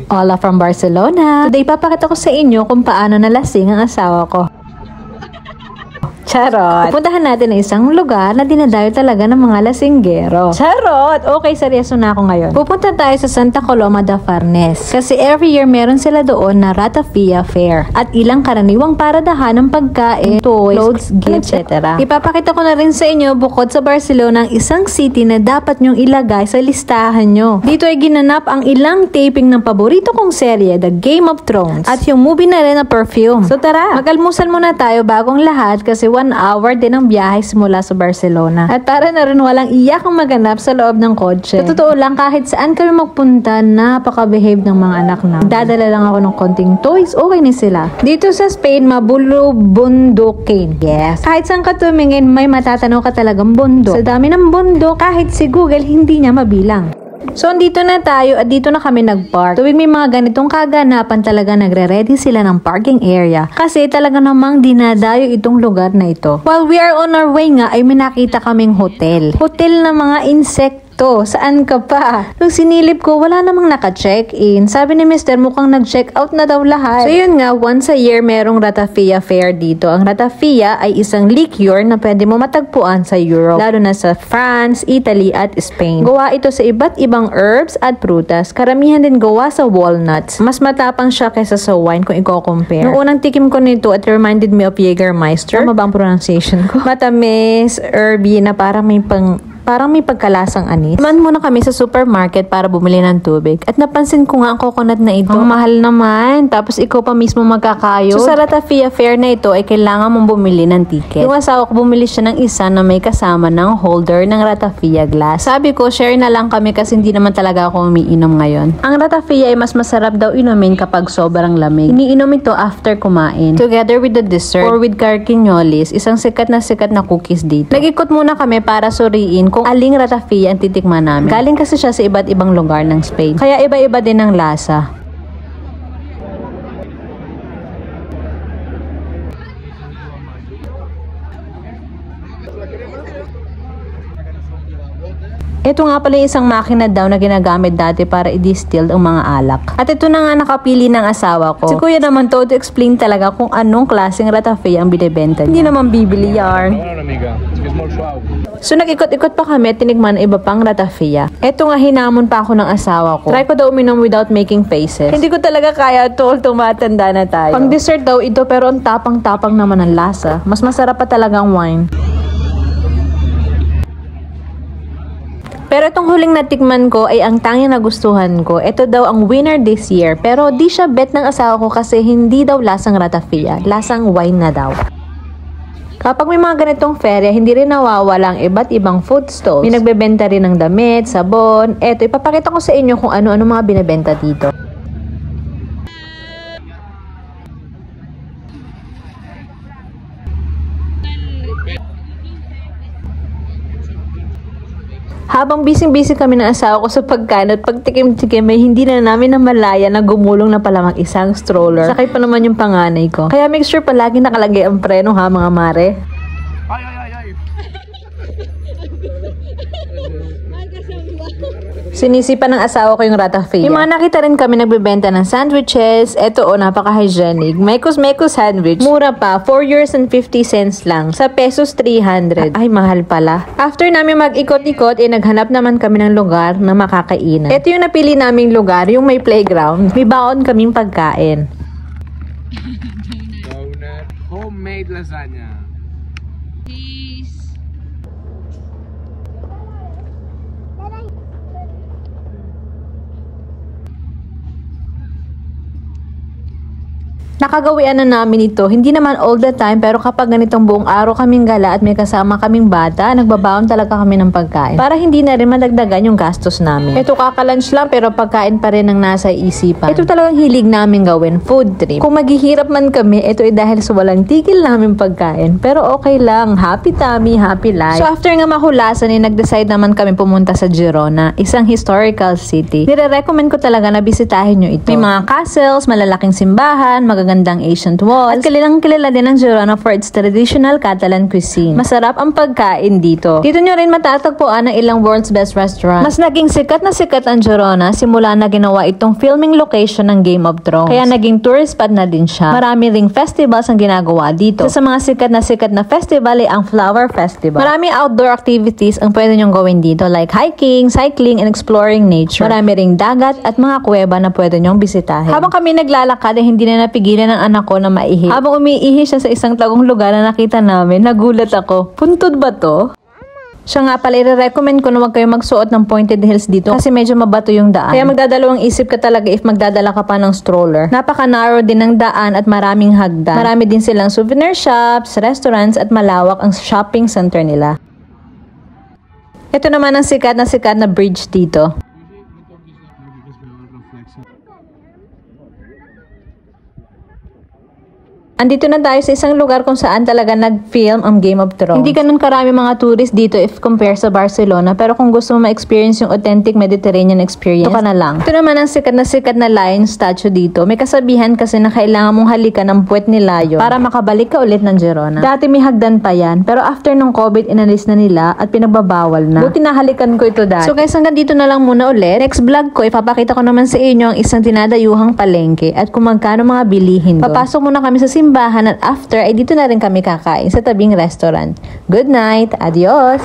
Hola from Barcelona! Today papakita ko sa inyo kung paano nalasing ang asawa ko. Charot! Pupuntahan natin na isang lugar na dinadayo talaga ng mga lasinggero. Charot! Okay, seryoso na ako ngayon. Pupunta tayo sa Santa Coloma de Farnes. Kasi every year meron sila doon na Ratafia Fair. At ilang karaniwang paradahan ng pagkain, toys, clothes, gifts, etc. Ipapakita ko na rin sa inyo bukod sa Barcelona ang isang city na dapat nyong ilagay sa listahan nyo. Dito ay ginanap ang ilang taping ng paborito kong serye, The Game of Thrones. At yung movie na rin na Perfume. So tara, mag-almusal muna tayo bagong lahat kasi 1 hour din ang biyahe simula sa Barcelona. At para na rin walang iyakang maganap sa loob ng kotse. Sa totoo lang, kahit saan kami magpunta, napaka-behave ng mga anak na. Dadala lang ako ng konting toys, okay na sila. Dito sa Spain, mabulubundukin. Yes. Kahit saan ka tumingin, may matatanaw ka talagang bundok. Sa dami ng bundok, kahit si Google, hindi niya mabilang. So, andito na tayo at dito na kami nag-park. Tuwing may mga ganitong kaganapan talaga nagre-ready sila ng parking area. Kasi talaga namang dinadayo itong lugar na ito. While we are on our way nga ay may nakita kaming hotel. Hotel na mga insekto. Saan ka pa? Nung sinilip ko, wala namang naka-check-in. Sabi ni Mr. mukhang nag-check out na daw lahat. So yun nga, once a year merong Ratafia Fair dito. Ang Ratafia ay isang liqueur na pwede mo matagpuan sa Europe. Lalo na sa France, Italy at Spain. Gawa ito sa iba't ibang herbs at prutas. Karamihan din gawa sa walnuts. Mas matapang siya kaysa sa wine kung i-compare. Noong unang tikim ko nito, it reminded me of Jägermeister. Tama ba ang pronunciation ko? Matamis, herby na parang may pagkalasang anis. Man muna kami sa supermarket para bumili ng tubig. At napansin ko nga ang coconut na ito. Ang mahal naman. Tapos ikaw pa mismo magkakayo. So sa Ratafia Fair na ito ay kailangan mong bumili ng ticket. Yung asawa ko bumili siya ng isa na may kasama ng holder ng Ratafia glass. Sabi ko, share na lang kami kasi hindi naman talaga ako umiinom ngayon. Ang Ratafia ay mas masarap daw inumin kapag sobrang lamig. Iniinom ito after kumain. Together with the dessert or with carquinyolis, isang sikat na cookies dito. Nag-ikot muna kami para suriin kung aling Ratafia ang titikman namin. Galing kasi siya sa iba't ibang lugar ng Spain. Kaya iba-iba din ang lasa. Ito nga pala yung isang makina daw na ginagamit dati para i-distill ang mga alak. At ito na nga nakapili ng asawa ko. Si kuya naman to explain talaga kung anong klaseng Ratafia ang binibenta niya. Hindi naman bibili yarn. So nag-ikot-ikot pa kami at tinigman iba pang Ratafia. Ito nga hinamon pa ako ng asawa ko. Try ko daw uminom without making faces. Hindi ko talaga kaya tol, tumatanda na tayo. Pang dessert daw ito pero ang tapang-tapang naman ang lasa. Mas masarap pa talagang wine. Pero itong huling natikman ko ay ang tanging nagustuhan ko. Ito daw ang winner this year. Pero di siya bet ng asawa ko kasi hindi daw lasang Ratafia. Lasang wine na daw. Kapag may mga ganitong ferya, hindi rin nawawala ang iba't ibang food stalls. May nagbebenta rin ng damit, sabon. Eto, ipapakita ko sa inyo kung ano-ano mga binibenta dito. Habang busy kami ng asawa ko sa pagkain at pagtikim-tikim ay hindi na namin namalaya na gumulong na pala mag-isang stroller. Sakay pa naman yung panganay ko. Kaya make sure palagi nakalagay ang preno ha mga mare. Ay! Sinisipan ng asawa ko yung Ratafia. Yung mga nakita rin kami nagbebenta ng sandwiches. Eto napaka-hygienic. Mekos sandwich. Mura pa. 4 euros and 50 cents lang. Sa pesos 300. Ay, mahal pala. After namin mag-ikot-ikot, naghanap naman kami ng lugar na makakainan. Ito yung napili naming lugar, yung may playground. May baon kaming pagkain. Donut. Homemade lasagna. Nakagawian na namin ito. Hindi naman all the time pero kapag ganitong buong araw kaming gala at may kasama kaming bata, nagbabaon talaga kami ng pagkain. Para hindi na rin madagdagan yung gastos namin. Ito kaka-lunch lang pero pagkain pa rin ang nasa isipan. Ito talagang hilig namin gawin, food trip. Kung maghihirap man kami, ito ay dahil sa walang tigil namin pagkain. Pero okay lang, happy tummy, happy life. So after nga mahulasan, nag-decide naman kami pumunta sa Girona, isang historical city. Nire-recommend ko talaga na bisitahin nyo ito. May mga castles, malalaking simbahan, magagandang ancient walls. At kilalang kilala din ang Girona for its traditional Catalan cuisine. Masarap ang pagkain dito. Dito nyo rin matatagpuan ang ilang world's best restaurant. Mas naging sikat na sikat ang Girona simula na ginawa itong filming location ng Game of Thrones. Kaya naging tourist spot na din siya. Marami ring festivals ang ginagawa dito. Isa sa mga sikat na festival ay ang Flower Festival. Marami outdoor activities ang pwede nyong gawin dito like hiking, cycling, and exploring nature. Marami ring dagat at mga kuweba na pwede nyong bisitahin. Habang kami naglalakad ay hindi na napigilan ng anak ko na maihi. Habang umiihi siya sa isang tagong lugar na nakita namin, nagulat ako. Puntod ba to? Siya nga pala, i-recommend ko na huwag kayong magsuot ng pointed heels dito kasi medyo mabato yung daan. Kaya magdadalawang isip ka talaga if magdadala ka pa ng stroller. Napaka-narrow din ng daan at maraming hagdan. Marami din silang souvenir shops, restaurants at malawak ang shopping center nila. Ito naman ang sikat na bridge dito. Andito na tayo sa isang lugar kung saan talaga nag-film ang Game of Thrones. Hindi ganun karami mga tourist dito if compare sa Barcelona, pero kung gusto mo ma-experience yung authentic Mediterranean experience, ito ka na lang. Ito naman ang sikat na lion statue dito. May kasabihan kasi na kailangan mong halikan ang puwet ni lion para makabalik ka ulit ng Girona. Dati may hagdan pa yan, pero after ng COVID, inalis na nila at pinagbabawal na. Buti nahalikan ko ito dati. So guys, hanggang dito na lang muna ulit. Next vlog ko, ipapakita ko naman sa inyo ang isang dinadayuhang palengke at kung magkano mga bilihin doon. Papasok muna kami sa simbahan at after ay dito na rin kami kakain sa tabing restaurant. Good night! Adios!